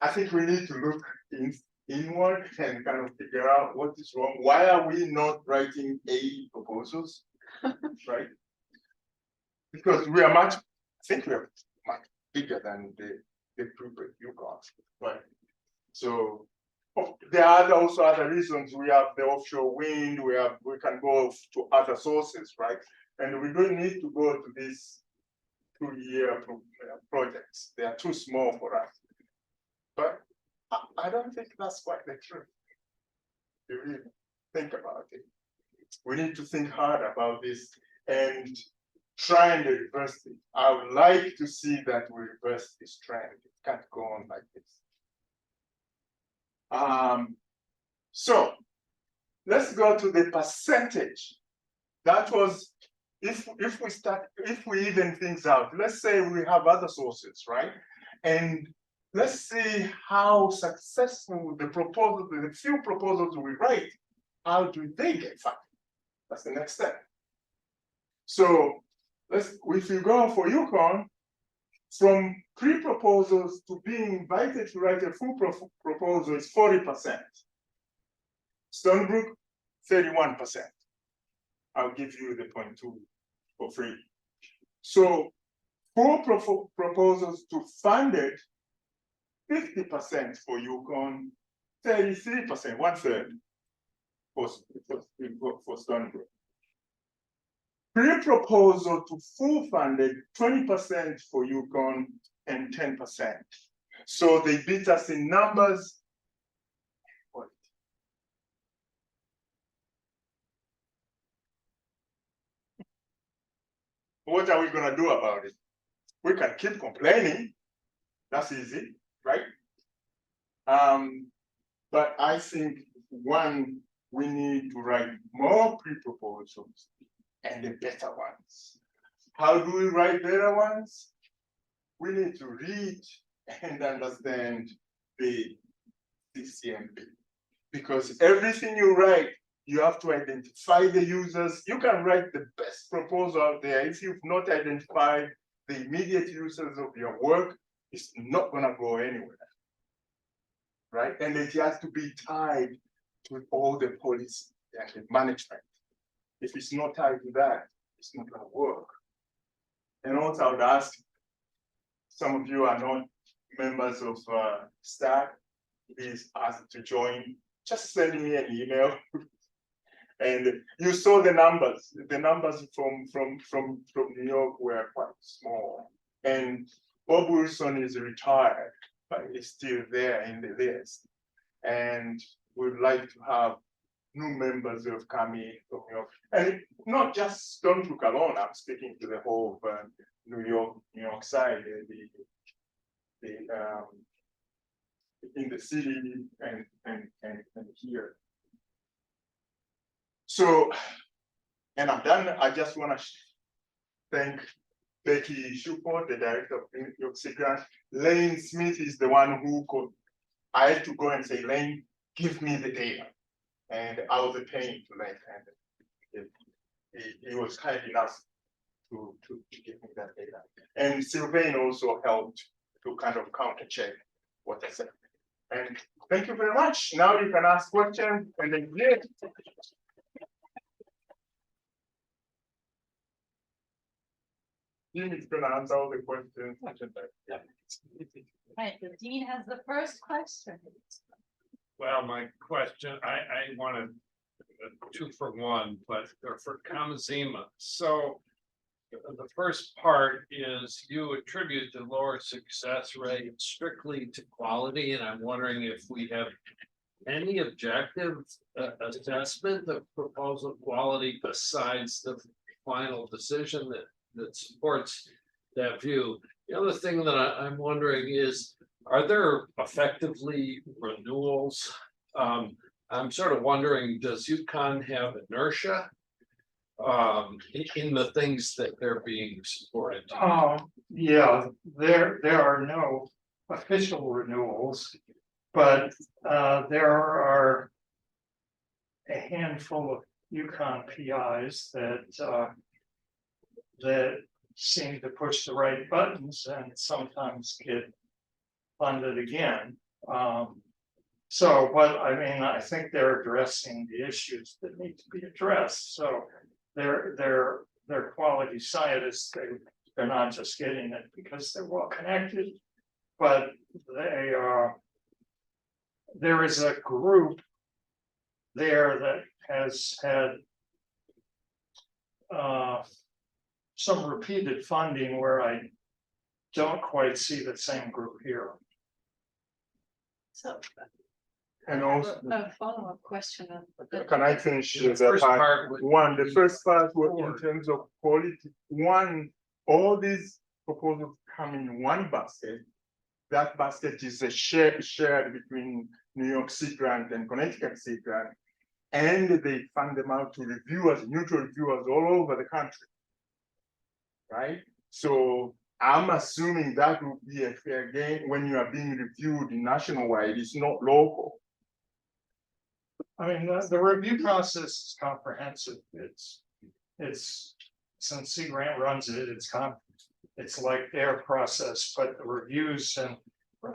I think we need to look inward and kind of figure out what is wrong. Why are we not writing 80 proposals, right? Because we are I think we are much bigger than the group you got, right? So there are also other reasons. We have the offshore wind. We can go to other sources, right? And we don't need to go to these 2-year projects. They are too small for us. But I don't think that's quite the truth. You really think about it. We need to think hard about this and try and reverse it. I would like to see that we reverse this trend. It can't go on like this. So let's go to the percentage. That was, if we even things out, let's say we have other sources, right? And let's see how successful the proposal, the few proposals we write, how do they get funded? That's the next step. So if you go for Yukon, from pre-proposals to being invited to write a full proposal is 40%. Stonebrook, 31%. I'll give you the 0.2 for free. So 4 proposals to fund it, 50% for Yukon, 33%, 1/3 for Stonebrook. Pre-proposal to full funded, 20% for Yukon and 10%. So they beat us in numbers. What are we gonna do about it? We can keep complaining. That's easy, right? But I think one, we need to write more pre-proposals and the better ones. How do we write better ones? We need to read and understand the CMP, because everything you write, you have to identify the users. You can write the best proposal out there. If you've not identified the immediate users of your work, it's not gonna go anywhere, right? And it has to be tied to all the policy and the management. If it's not tied to that, it's not gonna work. And also I would ask, some of you are not members of staff, please ask to join. Just send me an email. And you saw the numbers. The numbers from New York were quite small. And Bob Wilson is retired, but he's still there in the list. And we'd like to have new members who have come in from New York. And not just Stonebrook alone, I'm speaking to the whole of New York side, in the city and here. So, and I'm done. I just want to thank Becky Shuport, the director of New York City Grant. Lane Smith is the one who could, I had to go and say, Lane, give me the data. And I was paying to Lane, and he was kind enough to give me that data. And Sylvain also helped to kind of counter check what I said. And thank you very much. Now you can ask questions and then Dean is going to answer all the questions. Right, the dean has the first question. Well, my question, I wanted 2 for 1, but they're for Kamazima. So the first part is you attribute the lower success rate strictly to quality, and I'm wondering if we have any objective assessment of proposal quality besides the final decision that supports that view. The other thing that I'm wondering is, are there effectively renewals? I'm sort of wondering, does UConn have inertia in the things that they're being supported? Yeah, there are no official renewals, but there are a handful of UConn PIs that seem to push the right buttons and sometimes get funded again. So, but I mean, I think they're addressing the issues that need to be addressed. So they're quality scientists. They're not just getting it because they're well connected, but they are. There is a group there that has had some repeated funding where I don't quite see the same group here. So And I have also, a follow-up question on. can I finish The the first part? part was- One, the first part was in Forward. terms of quality. One, all these proposals come in one basket. That basket is a shared between New York Sea Grant and Connecticut Sea Grant. And they fund them out to reviewers, neutral reviewers all over the country. Right? So I'm assuming that will be a fair game when you are being reviewed nationwide, it's not local. I mean, the review process is comprehensive. It's, since Sea Grant runs it, it's like their process, but the reviews and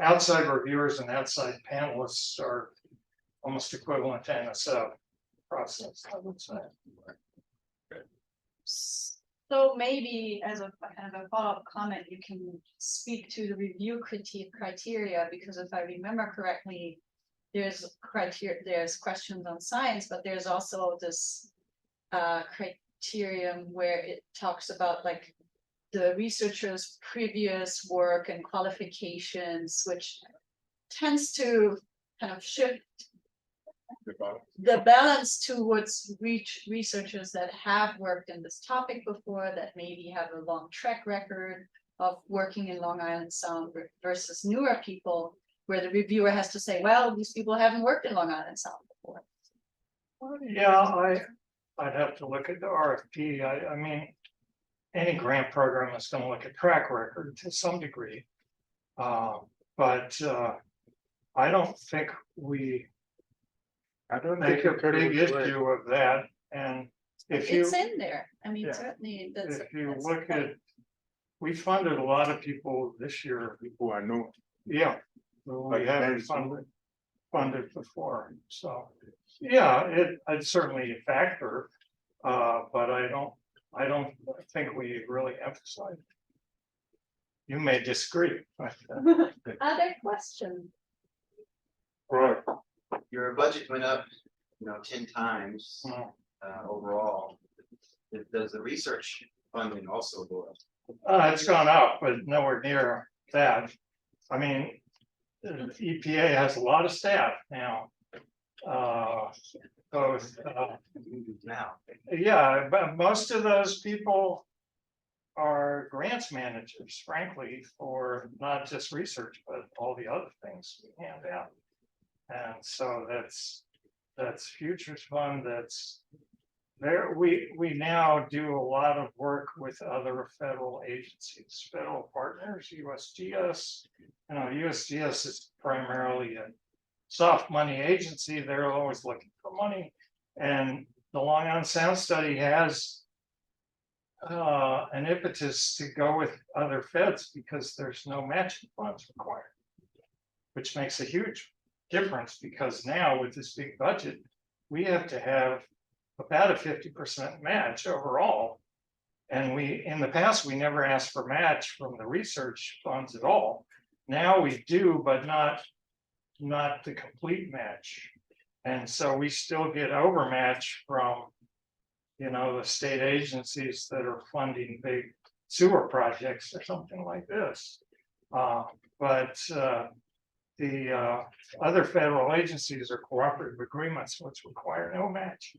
outside reviewers and outside panelists are almost equivalent to NSF process, I would say. So maybe as a kind of a follow-up comment, you can speak to the review criteria, because if I remember correctly, there's questions on science, but there's also this criterion where it talks about like the researcher's previous work and qualifications, which tends to kind of shift the balance towards researchers that have worked in this topic before, that maybe have a long track record of working in Long Island Sound versus newer people, where the reviewer has to say, well, these people haven't worked in Long Island Sound before. Yeah, I'd have to look at the RFP. I mean, any grant program is going to look at track record to some degree. But I don't think I don't make think a big issue of that. And if you, It's in there. I mean, Yeah. certainly that's. if you that's look the at, point. we funded a lot of people this year. Who I know. Yeah. We Like haven't very funded before, so, yeah, it's certainly a factor. But I don't think we really emphasize it. You may disagree, but Other questions? Right. Your budget went up, 10 times well, overall. Does the research funding also go up? it's gone up, but nowhere near that. I mean, the EPA has a lot of staff now. Both, Now, yeah, but most of those people are grants managers, frankly, for not just research, but all the other things we hand out. And so that's Futures Fund, that's there, we now do a lot of work with other federal agencies, federal partners, USGS. USGS is primarily a soft money agency. They're always looking for money. And the Long Island Sound Study has an impetus to go with other feds because there's no matching funds required, which makes a huge difference, because now with this big budget, we have to have about a 50% match overall. And in the past, we never asked for match from the research funds at all. Now we do, but not the complete match. And so we still get overmatch from, the state agencies that are funding big sewer projects or something like this. But the other federal agencies are cooperative agreements, which require no match.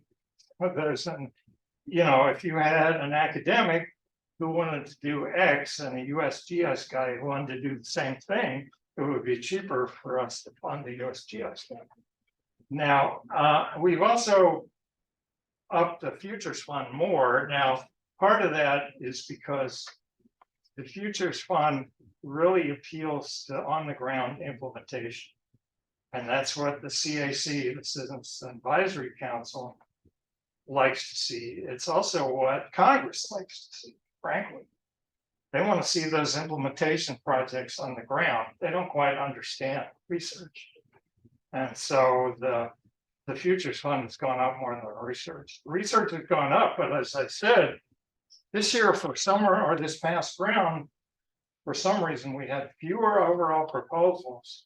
But if you had an academic who wanted to do X and a USGS guy who wanted to do the same thing, it would be cheaper for us to fund the USGS guy. Now, we've also upped the Futures Fund more. Now, part of that is because the Futures Fund really appeals to on-the-ground implementation. And that's what the CAC, the Citizens Advisory Council, likes to see. It's also what Congress likes to see, frankly. They want to see those implementation projects on the ground. They don't quite understand research. And so the Futures Fund has gone up more than the research. Research has gone up, but as I said, this year for summer, or this past round, for some reason, we had fewer overall proposals.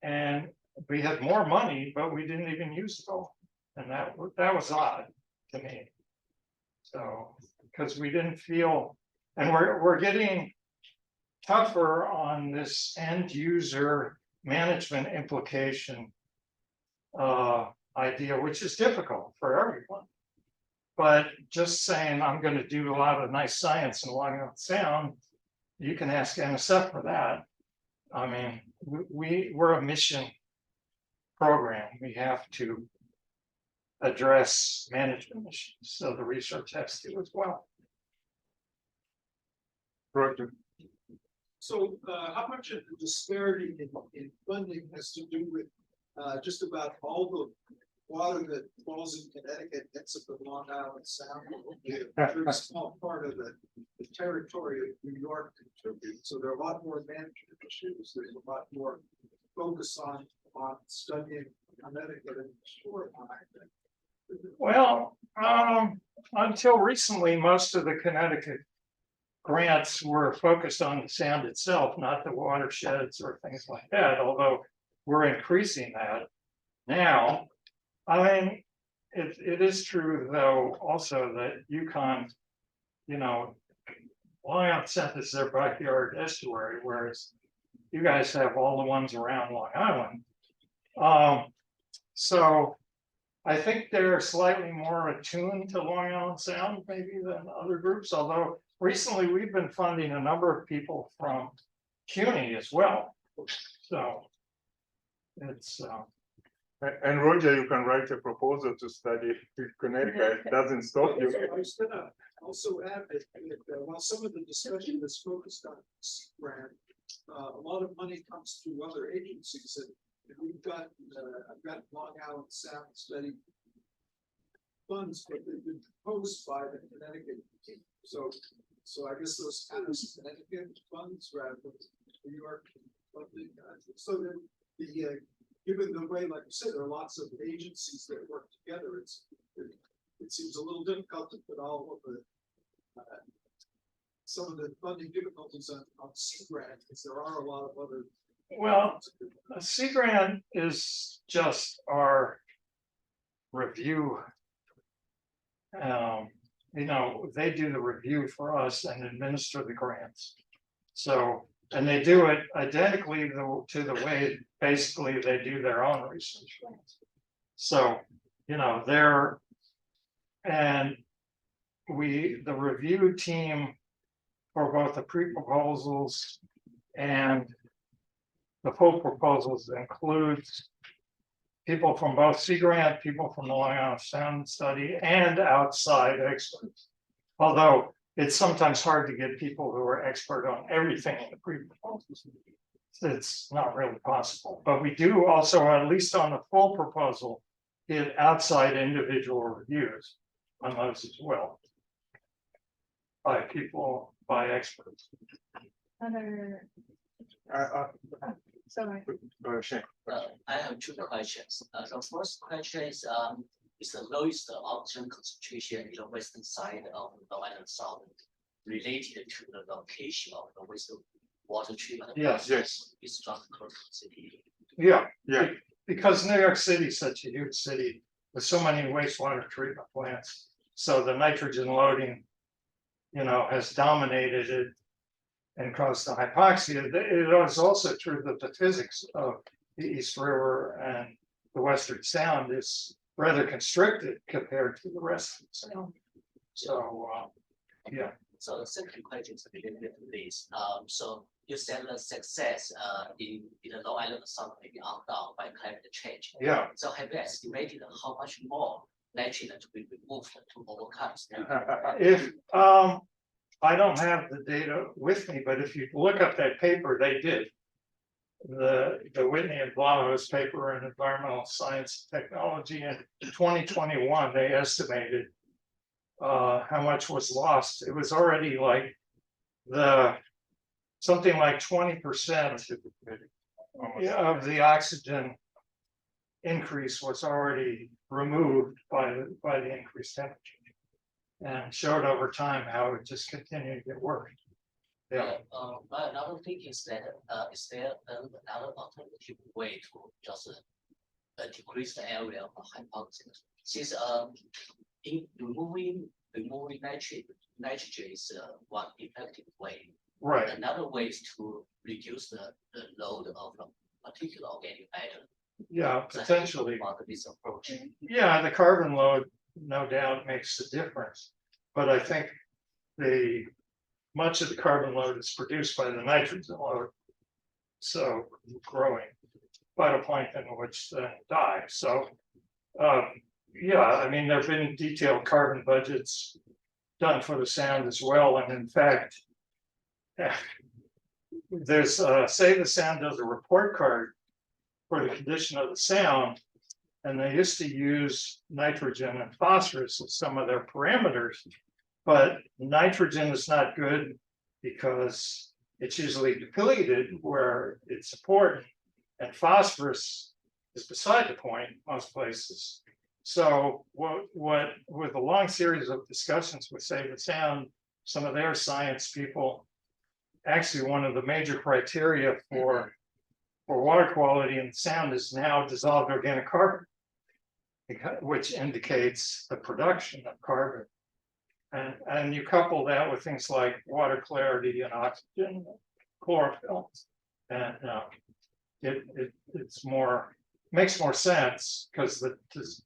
And we had more money, but we didn't even use it all. And that was odd to me. So, because we didn't feel, and we're getting tougher on this end user management implication idea, which is difficult for everyone. But just saying, I'm gonna do a lot of nice science in Long Island Sound, you can ask NSF for that. I mean, we're a mission program. We have to address management issues, so the research has to as well. Roger. So how much of the disparity in funding has to do with just about all the water that falls in Connecticut ends up in Long Island Sound? A small part of the territory of New York contributes, so there are a lot more management issues. There's a lot more focus on studying Connecticut and shoreline. Well, until recently, most of the Connecticut grants were focused on the sound itself, not the watersheds or things like that, although we're increasing that now. I mean, it is true, though, also that UConn, you know, Long Island Sound is their backyard estuary, whereas you guys have all the ones around Long Island. So I think they're slightly more attuned to Long Island Sound maybe than other groups, although recently we've been funding a number of people from CUNY as well. So it's And Roger, you can write a proposal to study Connecticut, it doesn't stop you. I was gonna also add that while some of the discussion is focused on this grant, a lot of money comes through other agencies, and we've got, I've got Long Island Sound study funds, but they've been proposed by the Connecticut team. So I guess those kind of Connecticut funds rather than New York funding. So that the given the way, like you said, there are lots of agencies that work together. It seems a little difficult to put all of the some of the funding difficulties on Sea Grant, because there are a lot of other. well, a Sea Grant is just our review. You know, they do the review for us and administer the grants. So, and they do it identically to the way basically they do their own research grants. So, you know, the review team for both the pre-proposals and the full proposals includes people from both Sea Grant, people from the Long Island Sound Study, and outside experts. Although it's sometimes hard to get people who are expert on everything in the pre-proposals. It's not really possible, but we do also, at least on the full proposal, get outside individual reviews on those as well. By people, by experts. Other, sorry. Shane. I have two questions. The first question is the lowest oxygen concentration in the western side of the Long Island Sound related to the location of the wastewater treatment? Yes. It's just New York City. Yeah. Yeah. Because New York City is such a huge city with so many wastewater treatment plants. So the nitrogen loading, you know, has dominated it and caused the hypoxia. It is also true that the physics of the East River and the Western Sound is rather constricted compared to the rest of the Sound. So, yeah. So the second question is related to this. So you said the success in the Long Island Sound may be outdone by climate change. Yeah. So have you estimated how much more nitrogen to be removed to overcome? If I don't have the data with me, but if you look up that paper, they did. The Whitney and Blahos paper in Environmental Science and Technology in 2021, they estimated how much was lost. It was already like something like 20% of the oxygen increase was already removed by the increased temperature, and showed over time how it just continued to get worse. Yeah. But another thing is that is there another alternative way to just decrease the area of hypoxia? Since in removing nitrogen is one effective way. Right. Another way is to reduce the load of the particular organic matter. Yeah, potentially. About this approach. Yeah, the carbon load no doubt makes a difference. But I think much of the carbon load is produced by the nitrogen load. So growing phytoplankton, which then die. So yeah, I mean, there have been detailed carbon budgets done for the sound as well. And in fact, there's Save the Sound does a report card for the condition of the sound. And they used to use nitrogen and phosphorus as some of their parameters. But nitrogen is not good because it's usually depleted where it's important. And phosphorus is beside the point most places. So what with a long series of discussions with Save the Sound, some of their science people, actually one of the major criteria for water quality and sound is now dissolved organic carbon, which indicates the production of carbon. And you couple that with things like water clarity and oxygen, chlorophyll, and it's makes more sense because the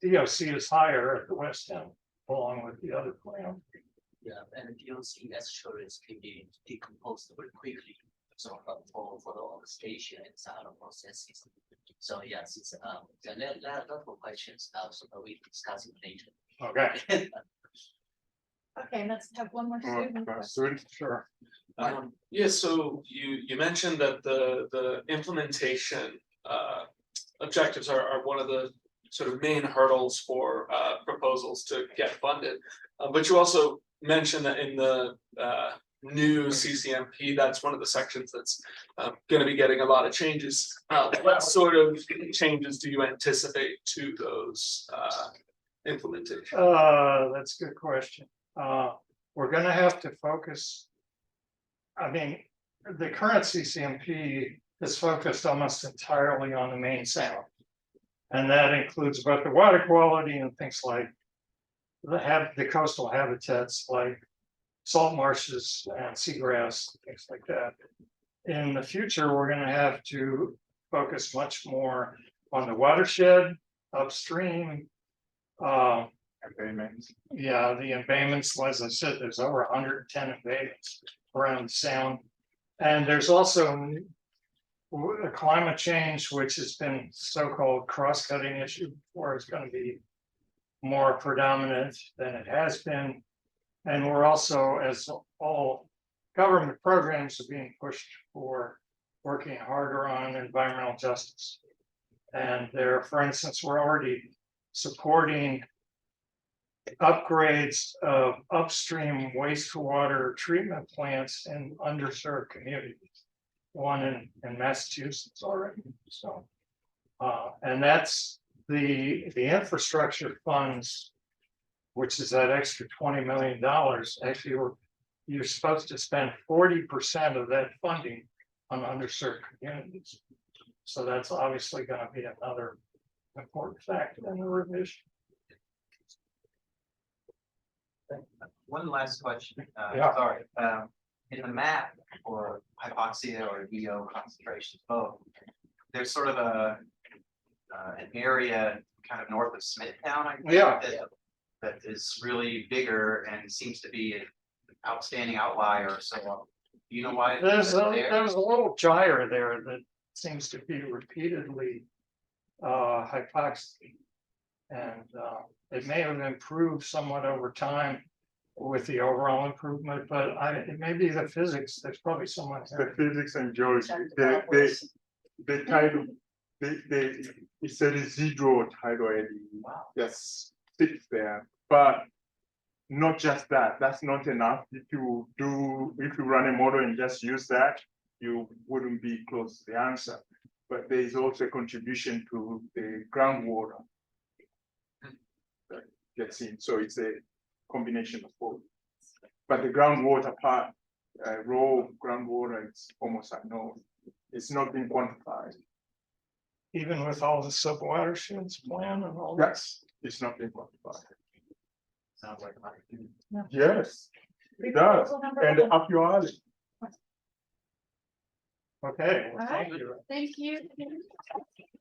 DOC is higher at the west end, along with the other plant. Yeah, and DOC estuaries can be decomposed very quickly. So for the oxidation and some other processes. So yes, it's there are a lot of questions now, so we discuss it later. Okay. Okay, let's have one more student question. Student, sure. Yeah, so you mentioned that the implementation objectives are one of the sort of main hurdles for proposals to get funded. But you also mentioned that in the new CCMP, that's one of the sections that's going to be getting a lot of changes. What sort of changes do you anticipate to those implementations? That's a good question. We're gonna have to focus. I mean, the current CCMP is focused almost entirely on the main sound. And that includes both the water quality and things like the coastal habitats like salt marshes and seagrass, things like that. In the future, we're gonna have to focus much more on the watershed, upstream, Embayments. yeah, the embayments, as I said, there's over 110 embayments around the sound. And there's also a climate change, which has been so-called cross-cutting issue, or it's going to be more predominant than it has been. And we're also, as all government programs are being pushed for, working harder on environmental justice. And there, for instance, we're already supporting upgrades of upstream wastewater treatment plants in underserved communities. One in Massachusetts already. So, and that's the infrastructure funds, which is that extra $20 million. Actually, you're supposed to spend 40% of that funding on underserved communities. So that's obviously going to be another important factor in the revision. One last question, Yeah. sorry, in the map for hypoxia or EO concentrations both, there's sort of an area kind of north of Smithtown, I think, Yeah. that is really bigger and seems to be an outstanding outlier, so do you know why? There's it's there? a little gyre there that seems to be repeatedly hypoxic. And it may have improved somewhat over time with the overall improvement, but it may be the physics. There's probably someone The here. physics and geology, the tidal, it said it's zero tidal eddy. Just sits there, but not just that, that's not enough. If you run a model and just use that, you wouldn't be close to the answer. But there is also a contribution to the groundwater that gets in, so it's a combination of both. But the groundwater part, raw groundwater, it's almost unknown. It's not been quantified. Even with all the sub-watersheds plan and all that. Yes, it's not been quantified. Sounds like money. Yes, it does. Proposal number And one. up your alley. Okay, well, All thank right. you. Thank you.